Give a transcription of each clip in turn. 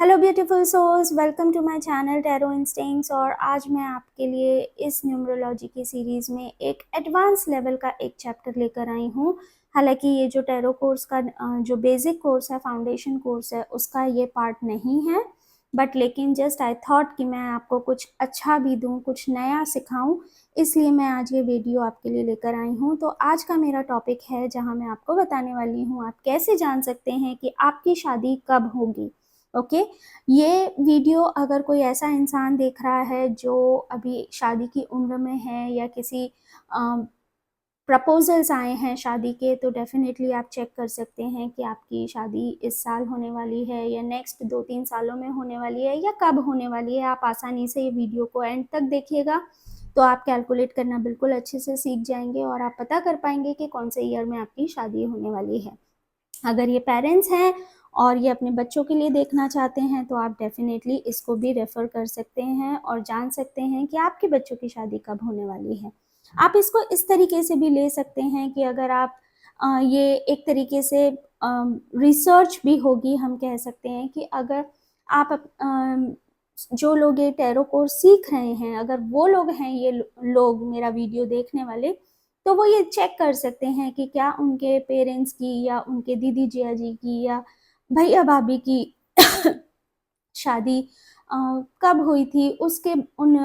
Hello beautiful souls, welcome to my channel tarot instincts. और आज मैं आपके लिए इस न्यूमरोलॉजी की सीरीज़ में एक एडवांस लेवल का एक चैप्टर लेकर आई हूँ। हालांकि ये जो टैरो कोर्स का जो बेसिक कोर्स है, फाउंडेशन कोर्स है, उसका ये पार्ट नहीं है, बट लेकिन जस्ट आई थॉट कि मैं आपको कुछ अच्छा भी दूँ, कुछ नया सिखाऊँ, इसलिए मैं आज ये वीडियो आपके लिए लेकर आई हूँ। तो आज का मेरा टॉपिक है जहाँ मैं आपको बताने वाली हूँ आप कैसे जान सकते हैं कि आपकी शादी कब होगी। ओके ये वीडियो अगर कोई ऐसा इंसान देख रहा है जो अभी शादी की उम्र में है या किसी प्रपोजल्स आए हैं शादी के, तो डेफिनेटली आप चेक कर सकते हैं कि आपकी शादी इस साल होने वाली है या नेक्स्ट 2-3 सालों में होने वाली है या कब होने वाली है। आप आसानी से ये वीडियो को एंड तक देखिएगा तो आप कैलकुलेट करना बिल्कुल अच्छे से सीख जाएंगे और आप पता कर पाएंगे कि कौन से ईयर में आपकी शादी होने वाली है। अगर ये पेरेंट्स हैं और ये अपने बच्चों के लिए देखना चाहते हैं तो आप डेफिनेटली इसको भी रेफ़र कर सकते हैं और जान सकते हैं कि आपके बच्चों की शादी कब होने वाली है। आप इसको इस तरीके से भी ले सकते हैं कि अगर आप ये एक तरीके से रिसर्च भी होगी, हम कह सकते हैं कि अगर आप जो लोग ये टैरो कोर्स सीख रहे हैं, अगर वो लोग हैं ये लोग मेरा वीडियो देखने वाले, तो वो ये चेक कर सकते हैं कि क्या उनके पेरेंट्स की या उनके दीदी जिया जी की या भैया भाभी की शादी कब हुई थी, उसके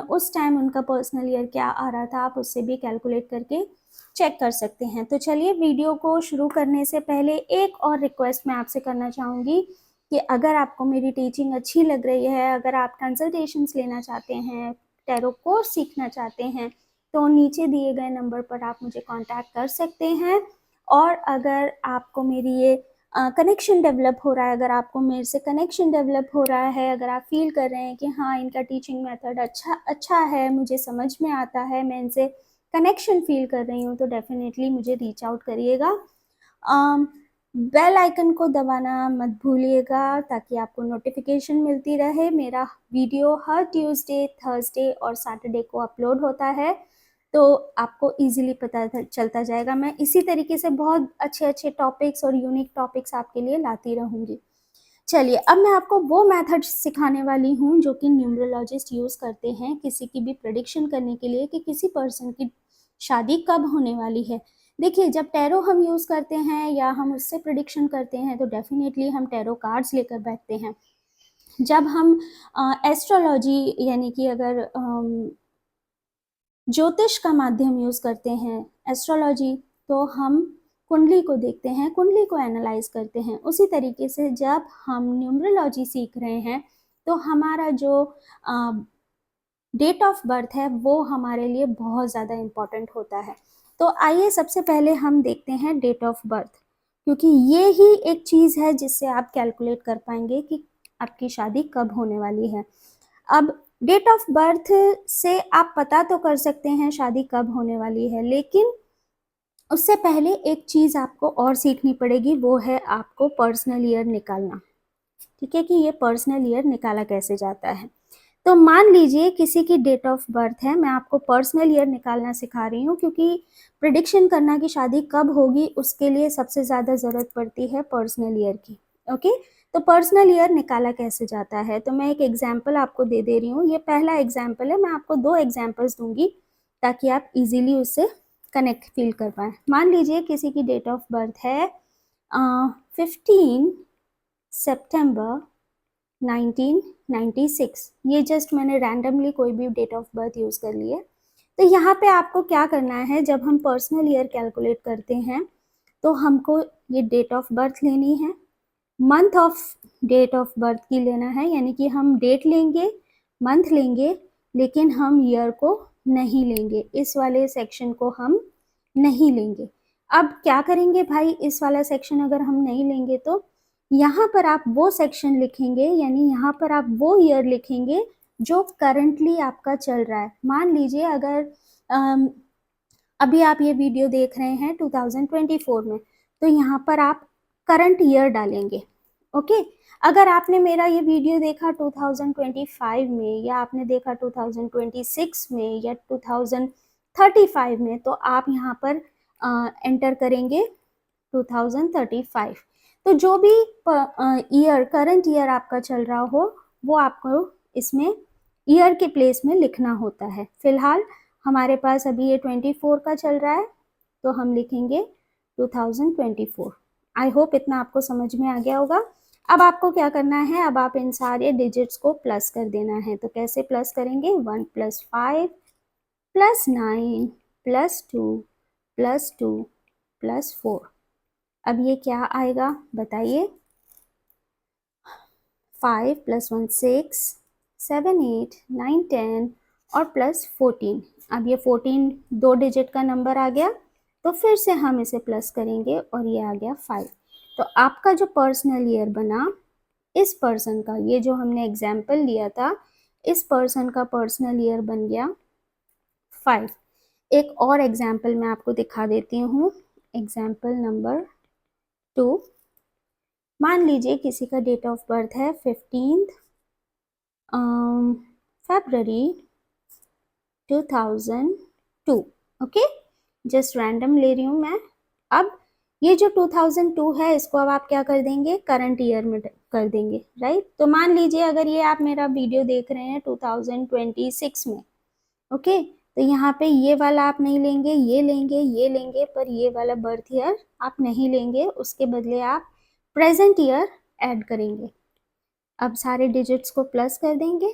उस टाइम उनका पर्सनल ईयर क्या आ रहा था। आप उससे भी कैलकुलेट करके चेक कर सकते हैं। तो चलिए वीडियो को शुरू करने से पहले एक और रिक्वेस्ट मैं आपसे करना चाहूँगी कि अगर आपको मेरी टीचिंग अच्छी लग रही है, अगर आप कंसल्टेशंस लेना चाहते हैं, टैरो कोर्स सीखना चाहते हैं, तो नीचे दिए गए नंबर पर आप मुझे कांटेक्ट कर सकते हैं। और अगर आपको मेरी ये कनेक्शन डेवलप हो रहा है, अगर आपको मेरे से कनेक्शन डेवलप हो रहा है, अगर आप फील कर रहे हैं कि हाँ इनका टीचिंग मेथड अच्छा है, मुझे समझ में आता है, मैं इनसे कनेक्शन फील कर रही हूँ, तो डेफिनेटली मुझे रीच आउट करिएगा। बेल आइकन को दबाना मत भूलिएगा ताकि आपको नोटिफिकेशन मिलती रहे। मेरा वीडियो हर ट्यूसडे, थर्सडे और सैटरडे को अपलोड होता है, तो आपको इजीली पता चलता जाएगा। मैं इसी तरीके से बहुत अच्छे अच्छे टॉपिक्स और यूनिक टॉपिक्स आपके लिए लाती रहूँगी। चलिए अब मैं आपको वो मेथड सिखाने वाली हूँ जो कि न्यूमरोलॉजिस्ट यूज़ करते हैं किसी की भी प्रेडिक्शन करने के लिए कि किसी पर्सन की शादी कब होने वाली है। देखिए, जब टैरो हम यूज़ करते हैं या हम उससे प्रेडिक्शन करते हैं तो डेफिनेटली हम टैरो कार्ड्स लेकर बैठते हैं। जब हम एस्ट्रोलॉजी यानी कि अगर ज्योतिष का माध्यम यूज़ करते हैं एस्ट्रोलॉजी, तो हम कुंडली को देखते हैं, कुंडली को एनालाइज करते हैं। उसी तरीके से जब हम न्यूमरोलॉजी सीख रहे हैं तो हमारा जो डेट ऑफ बर्थ है वो हमारे लिए बहुत ज़्यादा इम्पॉर्टेंट होता है। तो आइए सबसे पहले हम देखते हैं डेट ऑफ बर्थ, क्योंकि ये ही एक चीज़ है जिससे आप कैलकुलेट कर पाएंगे कि आपकी शादी कब होने वाली है। अब डेट ऑफ बर्थ से आप पता तो कर सकते हैं शादी कब होने वाली है, लेकिन उससे पहले एक चीज़ आपको और सीखनी पड़ेगी, वो है आपको पर्सनल ईयर निकालना। ठीक है कि ये पर्सनल ईयर निकाला कैसे जाता है। तो मान लीजिए किसी की डेट ऑफ बर्थ है, मैं आपको पर्सनल ईयर निकालना सिखा रही हूँ क्योंकि प्रिडिक्शन करना कि शादी कब होगी उसके लिए सबसे ज़्यादा ज़रूरत पड़ती है पर्सनल ईयर की। ओके, तो पर्सनल ईयर निकाला कैसे जाता है, तो मैं एक एग्जाम्पल आपको दे दे रही हूँ। ये पहला एग्जाम्पल है, मैं आपको 2 एग्जाम्पल्स दूंगी ताकि आप इजीली उससे कनेक्ट फील कर पाएँ। मान लीजिए किसी की डेट ऑफ बर्थ है 15 सितंबर 1996। ये जस्ट मैंने रैंडमली कोई भी डेट ऑफ बर्थ यूज़ कर ली है। तो यहाँ पे आपको क्या करना है, जब हम पर्सनल ईयर कैलकुलेट करते हैं तो हमको ये डेट ऑफ बर्थ लेनी है, month of date of birth की लेना है, यानी कि हम डेट लेंगे, मंथ लेंगे, लेकिन हम ईयर को नहीं लेंगे, इस वाले सेक्शन को हम नहीं लेंगे। अब क्या करेंगे भाई, इस वाला सेक्शन अगर हम नहीं लेंगे तो यहाँ पर आप वो सेक्शन लिखेंगे, यानी यहाँ पर आप वो ईयर लिखेंगे जो करंटली आपका चल रहा है। मान लीजिए अगर अभी आप ये वीडियो देख रहे हैं 2024 में, तो यहाँ पर आप करंट ईयर डालेंगे। ओके, अगर आपने मेरा ये वीडियो देखा 2025 में या आपने देखा 2026 में या 2035 में, तो आप यहाँ पर एंटर करेंगे 2035। तो जो भी ईयर करंट ईयर आपका चल रहा हो वो आपको इसमें ईयर के प्लेस में लिखना होता है। फिलहाल हमारे पास अभी ये 24 का चल रहा है तो हम लिखेंगे 2024। आई होप इतना आपको समझ में आ गया होगा। अब आपको क्या करना है, अब आप इन सारे डिजिट्स को प्लस कर देना है। तो कैसे प्लस करेंगे, 1 + 5 + 9 + 2 + 2 + 4। अब ये क्या आएगा बताइए, 5 + 1 6 7 8 9 10 और +14। अब ये 14 दो डिजिट का नंबर आ गया, तो फिर से हम इसे प्लस करेंगे और ये आ गया 5। तो आपका जो पर्सनल ईयर बना, इस पर्सन का, ये जो हमने एग्जाम्पल लिया था, इस पर्सन का पर्सनल ईयर बन गया 5। एक और एग्जाम्पल मैं आपको दिखा देती हूँ, एग्जाम्पल नंबर 2। मान लीजिए किसी का डेट ऑफ बर्थ है 15 फरवरी 2002। ओके, जस्ट रैंडम ले रही हूँ मैं। अब ये जो 2002 है इसको अब आप क्या कर देंगे, करंट ईयर में कर देंगे, राइट। तो मान लीजिए अगर ये आप मेरा वीडियो देख रहे हैं 2026 में, ओके, तो यहाँ पे ये वाला आप नहीं लेंगे, ये लेंगे, ये लेंगे, पर ये वाला बर्थ ईयर आप नहीं लेंगे, उसके बदले आप प्रेजेंट ईयर ऐड करेंगे। अब सारे डिजिट्स को प्लस कर देंगे,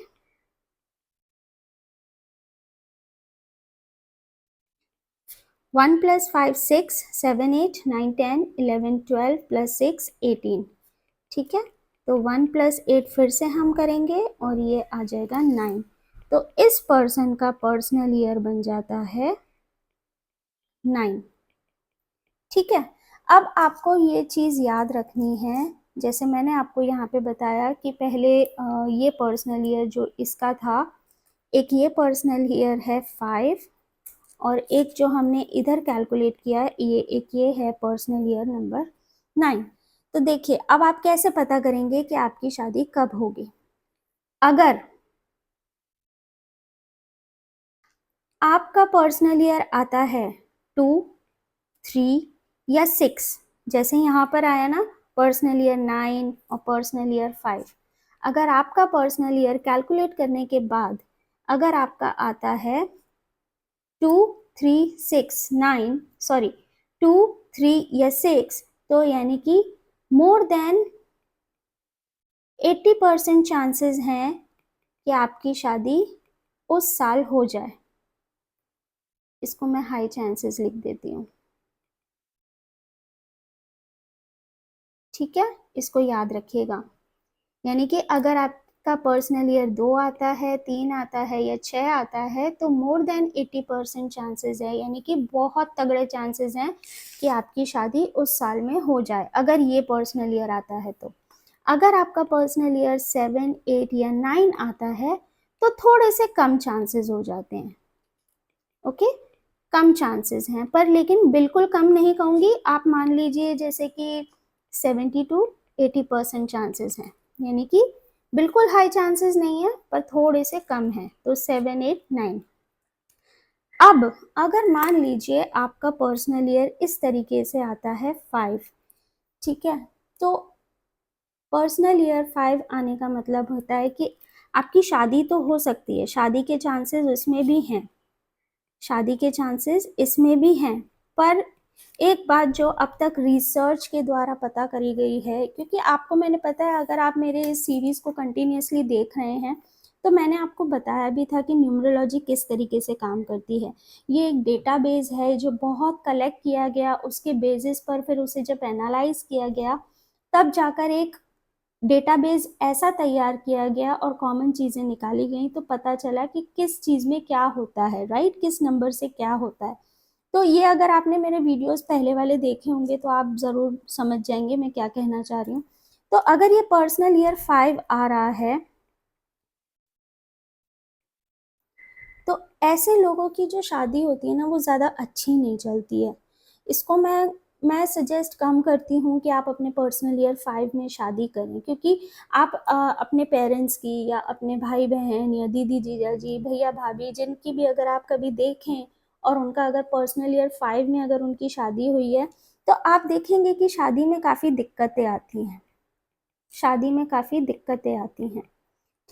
1 + 5 6 7 8 9 10 11 12 + 6 18। ठीक है, तो 1 + 8 फिर से हम करेंगे और ये आ जाएगा 9। तो इस पर्सन का पर्सनल ईयर बन जाता है 9। ठीक है, अब आपको ये चीज़ याद रखनी है, जैसे मैंने आपको यहाँ पे बताया कि पहले ये पर्सनल ईयर जो इसका था, एक ये पर्सनल ईयर है 5 और एक जो हमने इधर कैलकुलेट किया है ये है पर्सनल ईयर नंबर 9। तो देखिए अब आप कैसे पता करेंगे कि आपकी शादी कब होगी। अगर आपका पर्सनल ईयर आता है 2, 3 या 6, जैसे यहाँ पर आया ना पर्सनल ईयर 9 और पर्सनल ईयर 5, अगर आपका पर्सनल ईयर कैलकुलेट करने के बाद अगर आपका आता है 2, 3, 6, 9, सॉरी 2, 3 या 6, तो यानी कि मोर देन 80% चांसेस हैं कि आपकी शादी उस साल हो जाए। इसको मैं हाई चांसेस लिख देती हूँ, ठीक है, इसको याद रखिएगा। यानी कि अगर आपका पर्सनल ईयर 2 आता है, 3 आता है या 6 आता है, तो मोर देन 80% चांसेस है, यानी कि बहुत तगड़े चांसेस हैं कि आपकी शादी उस साल में हो जाए, अगर ये पर्सनल ईयर आता है तो। अगर आपका पर्सनल ईयर 7, 8 या 9 आता है तो थोड़े से कम चांसेस हो जाते हैं, ओके, कम चांसेस हैं, पर लेकिन बिल्कुल कम नहीं कहूँगी, आप मान लीजिए जैसे कि 70 to 80% चांसेस हैं, यानी कि बिल्कुल हाई चांसेस नहीं है पर थोड़े से कम है, तो 7, 8, 9। अब अगर मान लीजिए आपका पर्सनल ईयर इस तरीके से आता है 5, ठीक है, तो पर्सनल ईयर 5 आने का मतलब होता है कि आपकी शादी तो हो सकती है, शादी के चांसेस इसमें भी हैं, शादी के चांसेस इसमें भी हैं, पर एक बात जो अब तक रिसर्च के द्वारा पता करी गई है, क्योंकि आपको मैंने पता है अगर आप मेरे इस सीरीज़ को कंटिन्यूसली देख रहे हैं तो मैंने आपको बताया भी था कि न्यूमरोलॉजी किस तरीके से काम करती है। ये एक डेटाबेस है जो बहुत कलेक्ट किया गया, उसके बेसिस पर फिर उसे जब एनालाइज किया गया तब जाकर एक डेटाबेस ऐसा तैयार किया गया और कॉमन चीज़ें निकाली गई, तो पता चला कि किस चीज़ में क्या होता है, राइट, किस नंबर से क्या होता है। तो ये अगर आपने मेरे वीडियोस पहले वाले देखे होंगे तो आप ज़रूर समझ जाएंगे मैं क्या कहना चाह रही हूँ। तो अगर ये पर्सनल ईयर 5 आ रहा है तो ऐसे लोगों की जो शादी होती है ना वो ज़्यादा अच्छी नहीं चलती है। इसको मैं सजेस्ट कम करती हूँ कि आप अपने पर्सनल ईयर 5 में शादी करें, क्योंकि आप अपने पेरेंट्स की या अपने भाई बहन या दीदी जीजा जी भैया भाभी जिनकी भी अगर आप कभी देखें और उनका अगर पर्सनल ईयर 5 में अगर उनकी शादी हुई है तो आप देखेंगे कि शादी में काफ़ी दिक्कतें आती हैं, शादी में काफ़ी दिक्कतें आती हैं,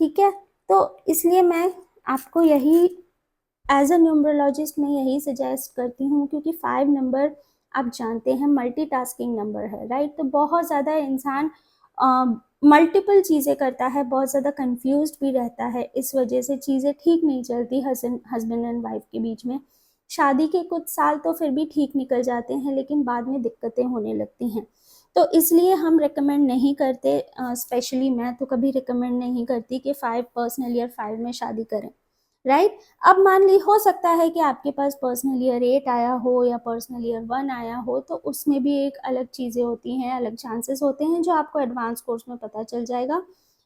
ठीक है। तो इसलिए मैं आपको यही एज अ न्यूमरोलॉजिस्ट मैं यही सजेस्ट करती हूँ, क्योंकि 5 नंबर आप जानते हैं मल्टीटास्किंग नंबर है, राइट। तो बहुत ज़्यादा इंसान मल्टीपल चीज़ें करता है, बहुत ज़्यादा कंफ्यूज्ड भी रहता है, इस वजह से चीज़ें ठीक नहीं चलती हस्बैंड एंड वाइफ के बीच में। शादी के कुछ साल तो फिर भी ठीक निकल जाते हैं, लेकिन बाद में दिक्कतें होने लगती हैं। तो इसलिए हम रिकमेंड नहीं करते, स्पेशली मैं तो कभी रिकमेंड नहीं करती कि 5 पर्सनल ईयर 5 में शादी करें, राइट। अब मान ली हो सकता है कि आपके पास पर्सनल ईयर 8 आया हो या पर्सनल ईयर 1 आया हो, तो उसमें भी एक अलग चीज़ें होती हैं, अलग चांसेस होते हैं, जो आपको एडवांस कोर्स में पता चल जाएगा।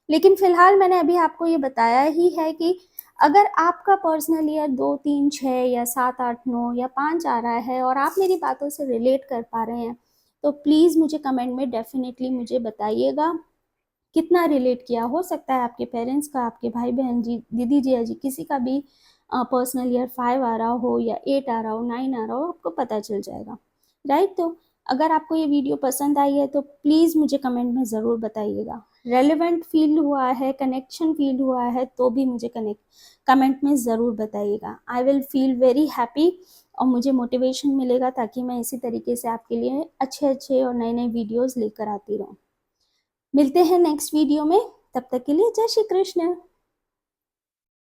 लेकिन फिलहाल मैंने अभी आपको ये बताया ही है कि अगर आपका पर्सनल ईयर 2, 3, 6 या 7, 8, 9 या 5 आ रहा है और आप मेरी बातों से रिलेट कर पा रहे हैं, तो प्लीज़ मुझे कमेंट में डेफिनेटली मुझे बताइएगा कितना रिलेट किया। हो सकता है आपके पेरेंट्स का, आपके भाई बहन जी, दीदी जिया जी, किसी का भी पर्सनल ईयर 5 आ रहा हो या 8 आ रहा हो, 9 आ रहा हो, आपको पता चल जाएगा, राइट। तो अगर आपको ये वीडियो पसंद आई है तो प्लीज़ मुझे कमेंट में ज़रूर बताइएगा। रेलेवेंट फील हुआ है, कनेक्शन फील हुआ है, तो भी मुझे कमेंट में ज़रूर बताइएगा। I will feel very happy और मुझे मोटिवेशन मिलेगा, ताकि मैं इसी तरीके से आपके लिए अच्छे अच्छे और नए नए वीडियोज़ लेकर आती रहूँ। मिलते हैं नेक्स्ट वीडियो में, तब तक के लिए जय श्री कृष्ण।